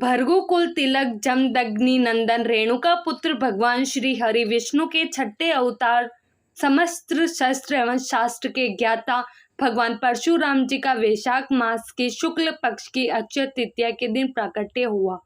भृगुकुल तिलक जमदग्नि नंदन रेणुका पुत्र भगवान श्री हरि विष्णु के छठे अवतार समस्त शस्त्र एवं शास्त्र के ज्ञाता भगवान परशुराम जी का वैशाख मास की शुक्ल पक्ष की अक्षय तृतीया के दिन प्राकट्य हुआ।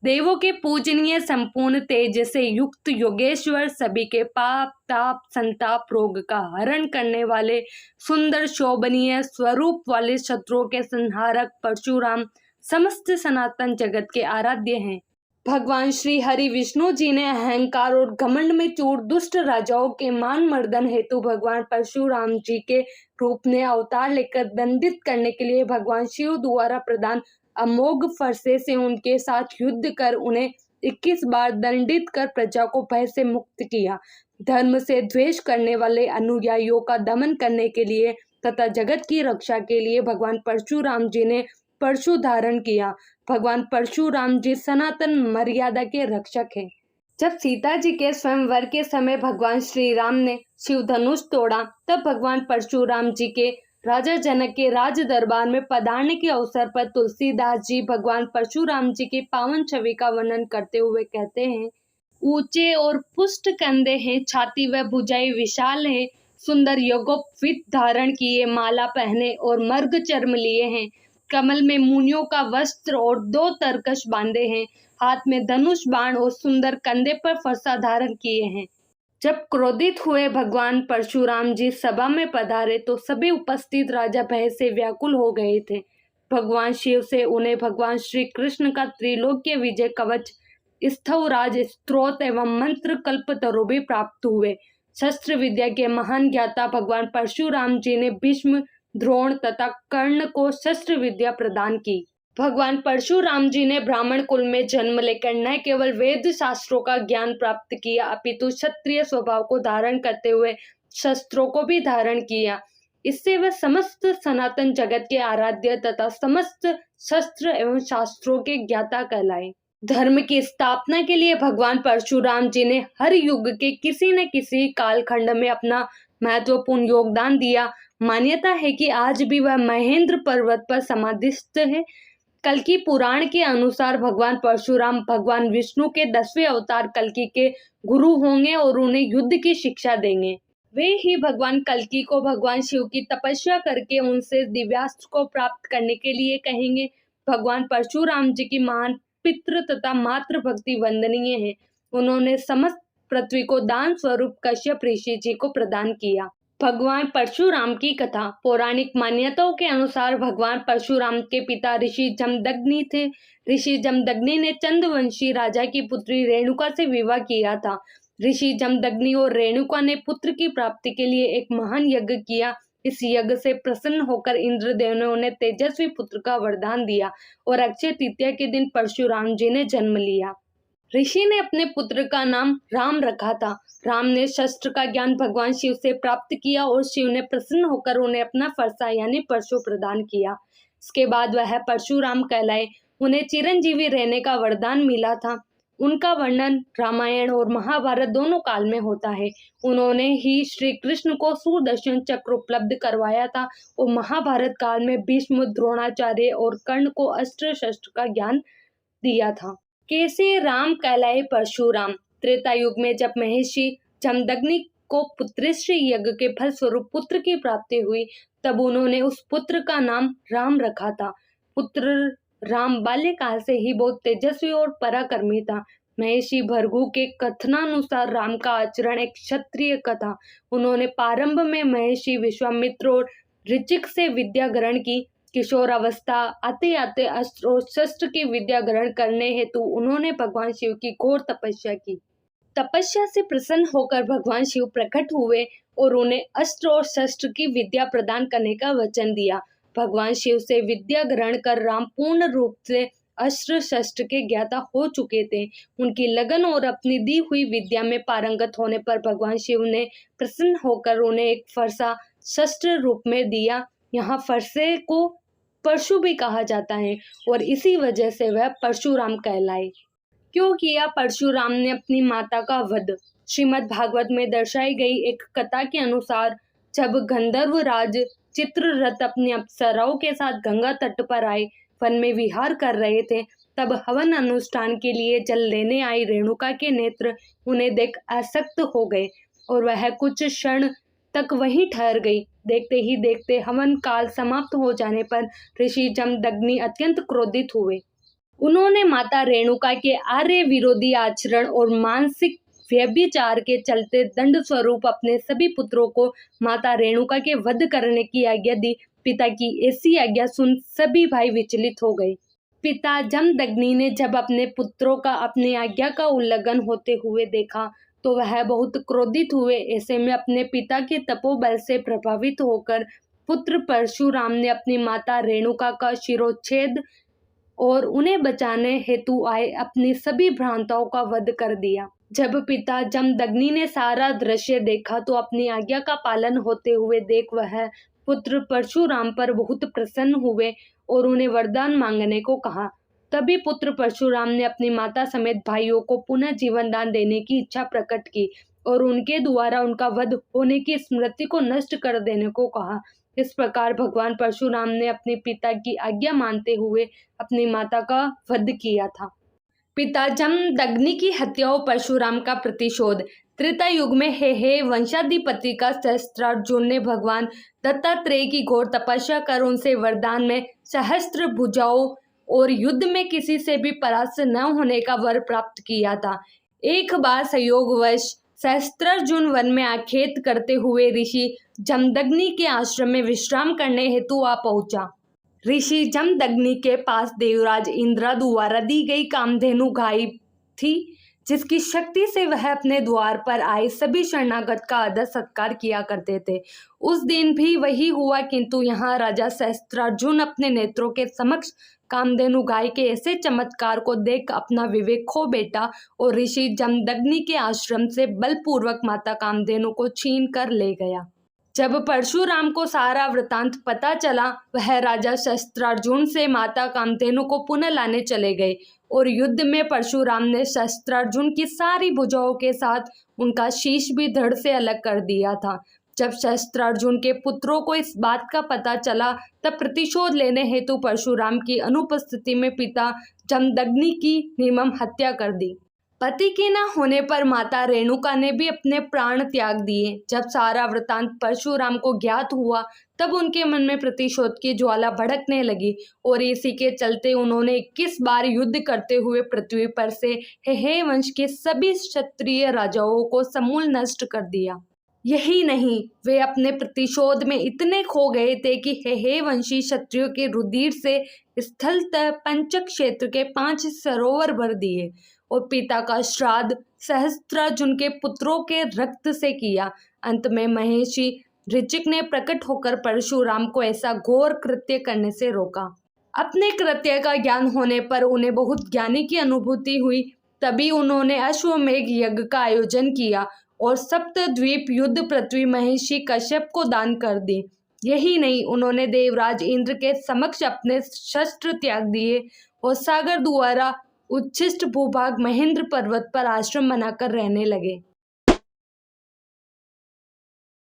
देवों के पूजनीय संपूर्ण तेज से युक्त योगेश्वर, सभी के पाप ताप संताप रोग का हरण करने वाले, सुंदर शोभनीय स्वरूप वाले, शत्रुओं के संहारक परशुराम समस्त सनातन जगत के आराध्य हैं। भगवान श्री हरि विष्णु जी ने अहंकार और घमंड में चूर दुष्ट राजाओं के मान मर्दन हेतु भगवान परशुराम जी के रूप में अवतार लेकर दंडित करने के लिए भगवान शिव द्वारा प्रदान अमोघ फरसे से उनके साथ युद्ध कर उन्हें 21 बार दंडित कर प्रजा को भय से मुक्त किया। धर्म से द्वेष करने वाले अनुयायियों का दमन करने के लिए तथा जगत की रक्षा के लिए भगवान परशुराम जी ने परशु धारण किया। भगवान परशुराम जी सनातन मर्यादा के रक्षक हैं। जब सीता जी के स्वयंवर के समय भगवान श्री राम ने शिव धनुष तोड़ा, तब भगवान परशुराम जी के राजा जनक के राज दरबार में पधारने के अवसर पर तुलसीदास जी भगवान परशुराम जी की पावन छवि का वर्णन करते हुए कहते हैं, ऊंचे और पुष्ट कंधे हैं, छाती व भुजाएं विशाल है, सुंदर यज्ञोपवीत धारण किए, माला पहने और मर्ग चर्म लिए हैं, कमल में मुनियों का वस्त्र और 2 तरकश बांधे हैं, हाथ में धनुष बाण और सुंदर कंधे पर फरसा धारण किए हैं। जब क्रोधित हुए भगवान परशुराम जी सभा में पधारे तो सभी उपस्थित राजा भय से व्याकुल हो गए थे। भगवान शिव से उन्हें भगवान श्री कृष्ण का त्रिलोक्य विजय कवच, स्थवराज स्त्रोत एवं मंत्र कल्पतरु भी प्राप्त हुए। शस्त्र विद्या के महान ज्ञाता भगवान परशुराम जी ने भीष्म, द्रोण तथा कर्ण को शस्त्र विद्या प्रदान की। भगवान परशुराम जी ने ब्राह्मण कुल में जन्म लेकर न केवल वेद शास्त्रों का ज्ञान प्राप्त किया, अपितु क्षत्रिय स्वभाव को धारण करते हुए शस्त्रों को भी धारण किया। इससे वह समस्त सनातन जगत के आराध्य तथा समस्त शस्त्र एवं शास्त्रों के ज्ञाता कहलाए। धर्म की स्थापना के लिए भगवान परशुराम जी ने हर युग के किसी न किसी कालखंड में अपना महत्वपूर्ण योगदान दिया। मान्यता है कि आज भी वह महेंद्र पर्वत पर समाधिस्थ है। कल्कि पुराण के अनुसार भगवान परशुराम भगवान विष्णु के 10वें अवतार कल्कि के गुरु होंगे और उन्हें युद्ध की शिक्षा देंगे। वे ही भगवान कल्कि को भगवान शिव की तपस्या करके उनसे दिव्यास्त्र को प्राप्त करने के लिए कहेंगे। भगवान परशुराम जी की महान पितृ तथा मातृ भक्ति वंदनीय है। उन्होंने समस्त पृथ्वी को दान स्वरूप कश्यप ऋषि जी को प्रदान किया। भगवान परशुराम की कथा। पौराणिक मान्यताओं के अनुसार भगवान परशुराम के पिता ऋषि जमदग्नि थे। ऋषि जमदग्नि ने चंद्रवंशी राजा की पुत्री रेणुका से विवाह किया था। ऋषि जमदग्नि और रेणुका ने पुत्र की प्राप्ति के लिए एक महान यज्ञ किया। इस यज्ञ से प्रसन्न होकर इंद्रदेव ने उन्हें तेजस्वी पुत्र का वरदान दिया और अक्षय तृतीया के दिन परशुराम जी ने जन्म लिया। ऋषि ने अपने पुत्र का नाम राम रखा था। राम ने शस्त्र का ज्ञान भगवान शिव से प्राप्त किया और शिव ने प्रसन्न होकर उन्हें अपना फरसा यानी परशु प्रदान किया। इसके बाद वह परशुराम कहलाए। उन्हें चिरंजीवी रहने का वरदान मिला था। उनका वर्णन रामायण और महाभारत दोनों काल में होता है। उन्होंने ही श्री कृष्ण को सुदर्शन चक्र उपलब्ध करवाया था और महाभारत काल में भीष्म, द्रोणाचार्य और कर्ण को अस्त्र शस्त्र का ज्ञान दिया था। कैसे राम कहलाए परशुराम। त्रेता युग में जब महर्षि जमदग्नि को पुत्रश्री यज्ञ के फल स्वरूप पुत्र की प्राप्ति हुई, तब उन्होंने उस पुत्र का नाम राम रखा था। पुत्र राम बाल्यकाल से ही बहुत तेजस्वी और पराक्रमी था। महर्षि भृगु के कथनानुसार राम का आचरण एक क्षत्रिय का था। उन्होंने प्रारंभ में महर्षि विश्वामित्र और ऋचिक से विद्या ग्रहण की। किशोर अवस्था आते आते अस्त्र और शस्त्र की विद्या ग्रहण करने हेतु उन्होंने भगवान शिव की घोर तपस्या की। तपस्या से प्रसन्न होकर भगवान शिव प्रकट हुए और उन्हें अस्त्र और शस्त्र की विद्या प्रदान करने का वचन दिया। भगवान शिव से विद्या ग्रहण कर राम पूर्ण रूप से अस्त्र शस्त्र के ज्ञाता हो चुके थे। उनकी लगन और अपनी दी हुई विद्या में पारंगत होने पर भगवान शिव ने प्रसन्न होकर उन्हें एक फरसा शस्त्र रूप में दिया। यहाँ फरसे को परशु भी कहा जाता है और इसी वजह से वह परशुराम कहलाए। क्यों किया परशुराम ने अपनी माता का वध। श्रीमद् भागवत में दर्शाई गई एक कथा के अनुसार जब गंधर्व राज चित्ररथ अपनी अप्सराओं के साथ गंगा तट पर आए, वन में विहार कर रहे थे, तब हवन अनुष्ठान के लिए जल लेने आई रेणुका के नेत्र उन्हें देख आसक्त हो गए और वह कुछ क्षण तक वहीं ठहर गई। देखते ही देखते हवन काल समाप्त हो जाने पर ऋषि जमदग्नि अत्यंत क्रोधित हुए। उन्होंने माता रेणुका के आर्य विरोधी आचरण और मानसिक व्यभिचार के चलते दंड स्वरूप अपने सभी पुत्रों को माता रेणुका के वध करने की आज्ञा दी। पिता की ऐसी आज्ञा सुन सभी भाई विचलित हो गए। पिता जमदग्नि ने जब अपने पुत्रों का अपनी आज्ञा का उल्लंघन होते हुए देखा तो वह बहुत क्रोधित हुए। ऐसे में अपने पिता के तपोबल से प्रभावित होकर पुत्र परशुराम ने अपनी माता रेणुका का शिरोच्छेद और उन्हें बचाने हेतु आए अपनी सभी भ्राताओं का वध कर दिया। जब पिता जमदग्नि ने सारा दृश्य देखा तो अपनी आज्ञा का पालन होते हुए देख वह पुत्र परशुराम पर बहुत प्रसन्न हुए और उन्हें वरदान मांगने को कहा। तभी पुत्र परशुराम ने अपनी माता समेत भाइयों को पुनः जीवन दान देने की इच्छा प्रकट की और उनके द्वारा उनका वध होने की स्मृति को नष्ट कर देने को कहा। इस प्रकार भगवान परशुराम ने अपने पिता की आज्ञा मानते हुए अपनी माता का वध किया था। पिता जमदग्नि की हत्या और परशुराम का प्रतिशोध। त्रेता युग में हे वंशाधिपति का सहस्त्रार्जुन ने भगवान दत्तात्रेय की घोर तपस्या कर उनसे वरदान में सहस्त्र भुजाओं और युद्ध में किसी से भी परास्त न होने का वर प्राप्त किया था। एक बार संयोगवश सहस्त्रार्जुन वन में आखेट करते हुए ऋषि जमदग्नि के आश्रम में विश्राम करने हेतु आ पहुंचा। ऋषि जमदग्नि के पास देवराज इंद्र द्वारा दी गई कामधेनु गाय थी, जिसकी शक्ति से वह अपने द्वार पर आए सभी शरणागत का आदर सत्कार किया करते थे। उस दिन भी वही हुआ, किंतु यहाँ राजा सहस्त्रार्जुन अपने नेत्रों के समक्ष कामधेनु गाय के ऐसे चमत्कार को देख अपना विवेक खो बैठा और ऋषि जमदग्नि के आश्रम से बलपूर्वक माता कामधेनु को छीन कर ले गया। जब परशुराम को सारा वृतांत पता चला, वह राजा सहस्त्रार्जुन से माता कामधेनु को पुनः लाने चले गए और युद्ध में परशुराम ने सहस्त्रार्जुन की सारी भुजाओं के साथ उनका शीश भी धड़ से अलग कर दिया था। जब सहस्त्रार्जुन के पुत्रों को इस बात का पता चला तब प्रतिशोध लेने हेतु परशुराम की अनुपस्थिति में पिता जमदग्नि की निर्मम हत्या कर दी। पति के न होने पर माता रेणुका ने भी अपने प्राण त्याग दिए। जब सारा वृतांत परशुराम को ज्ञात हुआ तब उनके मन में प्रतिशोध की ज्वाला भड़कने लगी और इसी के चलते उन्होंने 21 बार युद्ध करते हुए पृथ्वी पर से हेहे वंश के सभी क्षत्रिय राजाओं को समूल नष्ट कर दिया। यही नहीं, वे अपने प्रतिशोध में इतने खो गए थे कि हेहे वंशी क्षत्रियों के रुधिर से स्थल तक पंचक क्षेत्र के 5 सरोवर भर दिए और पिता का श्राद्ध सहस्त्रार्जुन के पुत्रों के रक्त से किया। अंत में महर्षि ऋचिक ने प्रकट होकर परशुराम को ऐसा घोर कृत्य करने से रोका। अपने कृत्य का ज्ञान होने पर उन्हें बहुत ज्ञानी की अनुभूति हुई। तभी उन्होंने अश्वमेघ यज्ञ का आयोजन किया और सप्तद्वीप युद्ध पृथ्वी महर्षि कश्यप को दान कर दी। यही नहीं, उन्होंने देवराज इंद्र के समक्ष अपने शस्त्र त्याग दिए और सागर द्वारा उच्छिष्ट भूभाग महेंद्र पर्वत पर आश्रम बनाकर रहने लगे।